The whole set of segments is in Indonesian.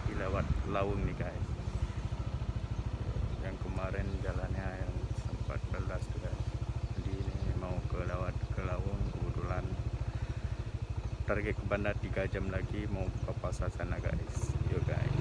Menikmati lewat Laweung nih guys. Yang kemarin jalannya yang sempat belas tuh guys. Jadi ini mau lewat ke Laweung kebetulan. Target ke Banda 3 jam lagi mau buka puasa sana guys. Yuk guys.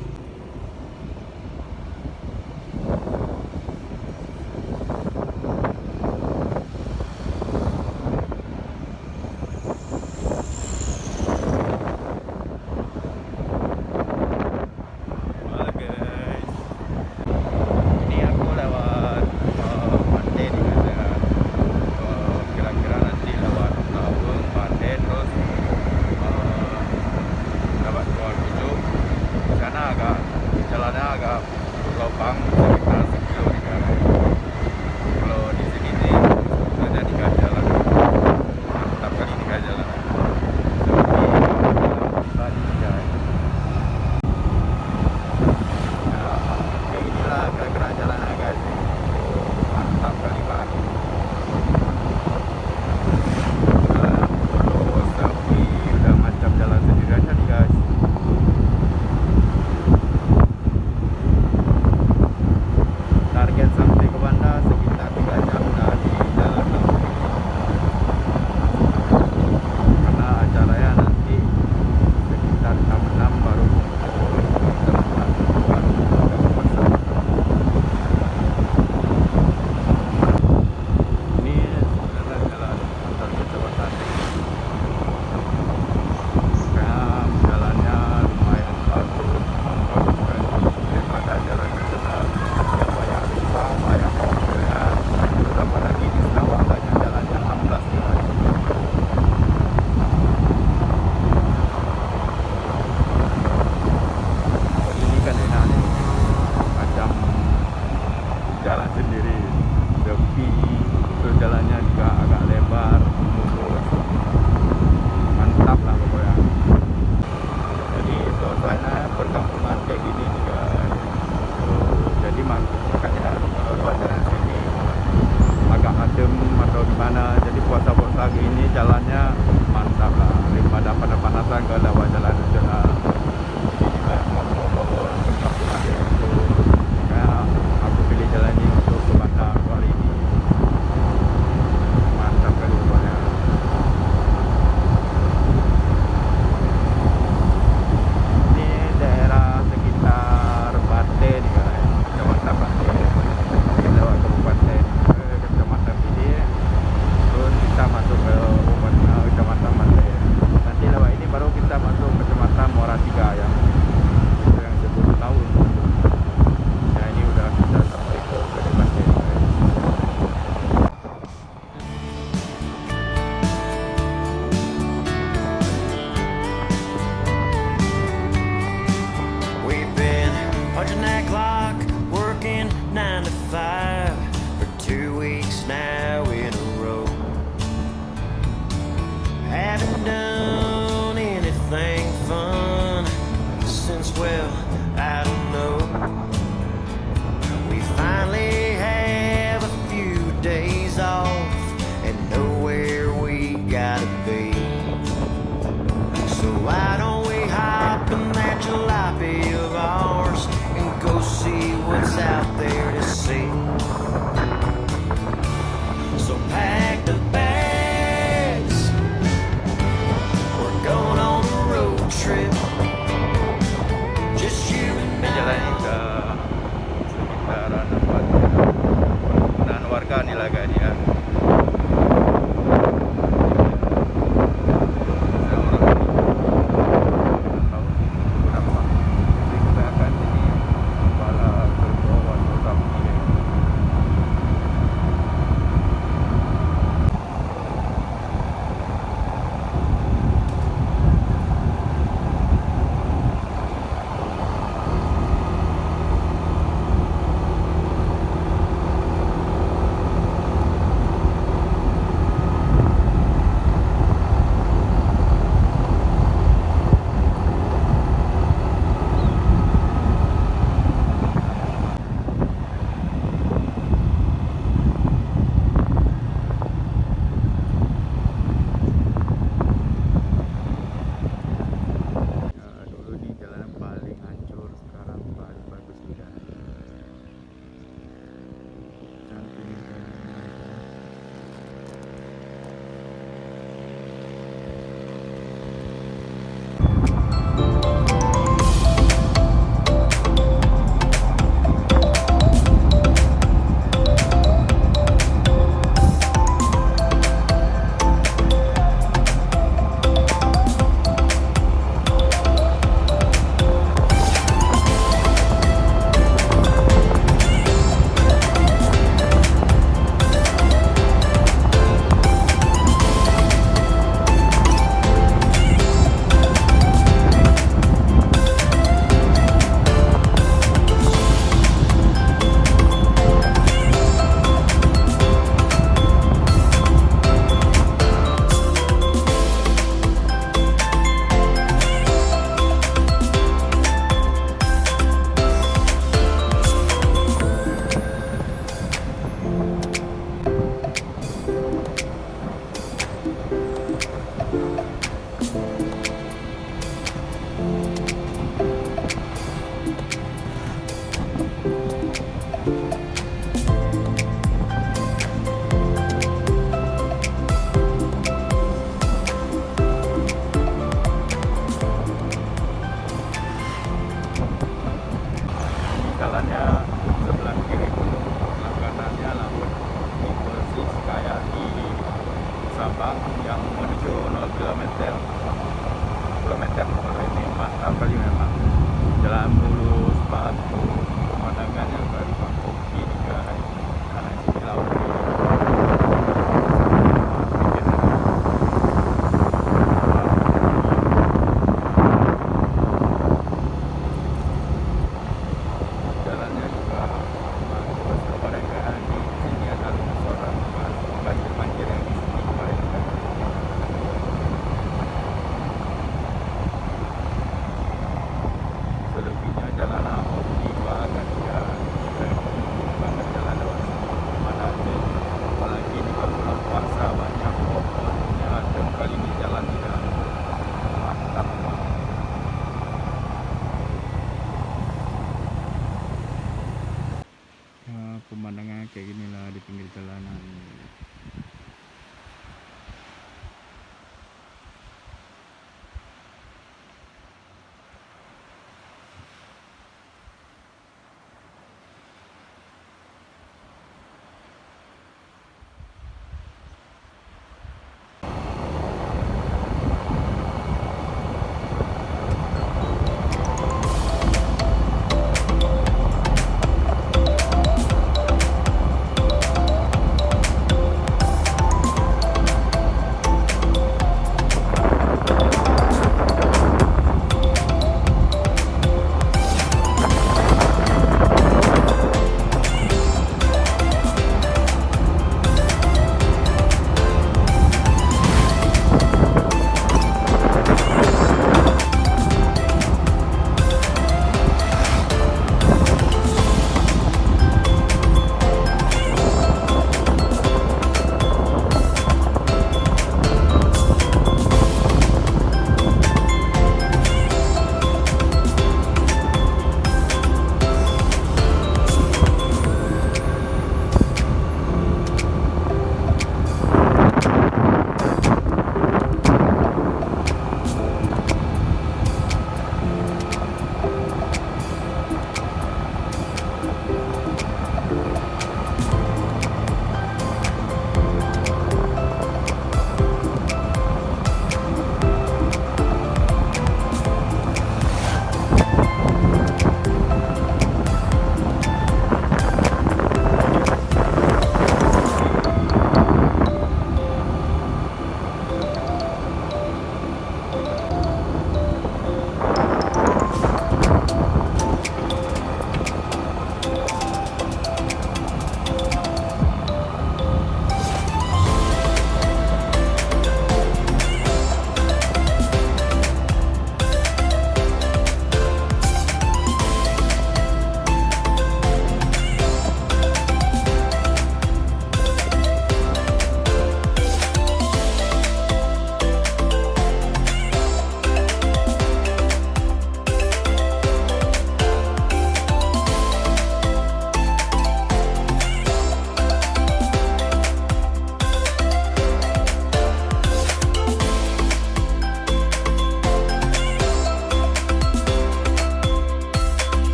Jalannya agak berlubang sekitar sekilo nih guys. Kalau di sini sih sebenarnya 3 jalan, mantap kali 3 jalan. Tadi guys. Nah, kayak inilah kira-kira jalannya guys. Mantap kali banget. Tapi udah macam jalan sendiri aja nih guys. Target sampai ke Banda sekitar 3 jam dari Jalan Laweung. Karena acaranya nanti sekitar jam 6 baru kumpul tempat buat buka puasa. Ini sebenarnya jalan antar kecamatan. Jalannya lumayan bagus daripada jalan nasional. Apalagi di Sawah banyak jalannya amblas guys. Ini kan enak nih, macam jalan sendiri, sepi, terus jalannya juga agak lebar, mulus, mantap lah pokoknya. Jadi suasana perkampungan kayak gini nih guys. Jadi makanya suasana sini agak adem atau gimana. Jadi puasa-puasa gini jalannya mantap lah daripada panas-panasan ke lewat jalan nasional. Inilah perkampungan itu. Ya, aku pilih jalan ini untuk ke Banda kali ini. Mantap kali pokoknya. Ini daerah sekitar Bate nih guys, kecamatan Bate. Lewat kabupaten ke kecamatan ini, terus kita masuk ke kecamatan Bate. Nanti lewat ini baru kita masuk ke kecamatan Muara Tiga yang sebut Laweung. Nah ini udah kita sampai ke Bate. We've been punching that clock, working 9 to 5 for 2 weeks now in a row. Haven't done anything fun since, well, I don't know. We finally have a few days off and know where we gotta be. So why don't we hop in that jalopy of ours and go see what's out there to see? So pack the bags, we're going on a road trip. Just you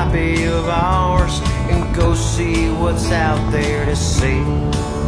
copy of ours and go see what's out there to see.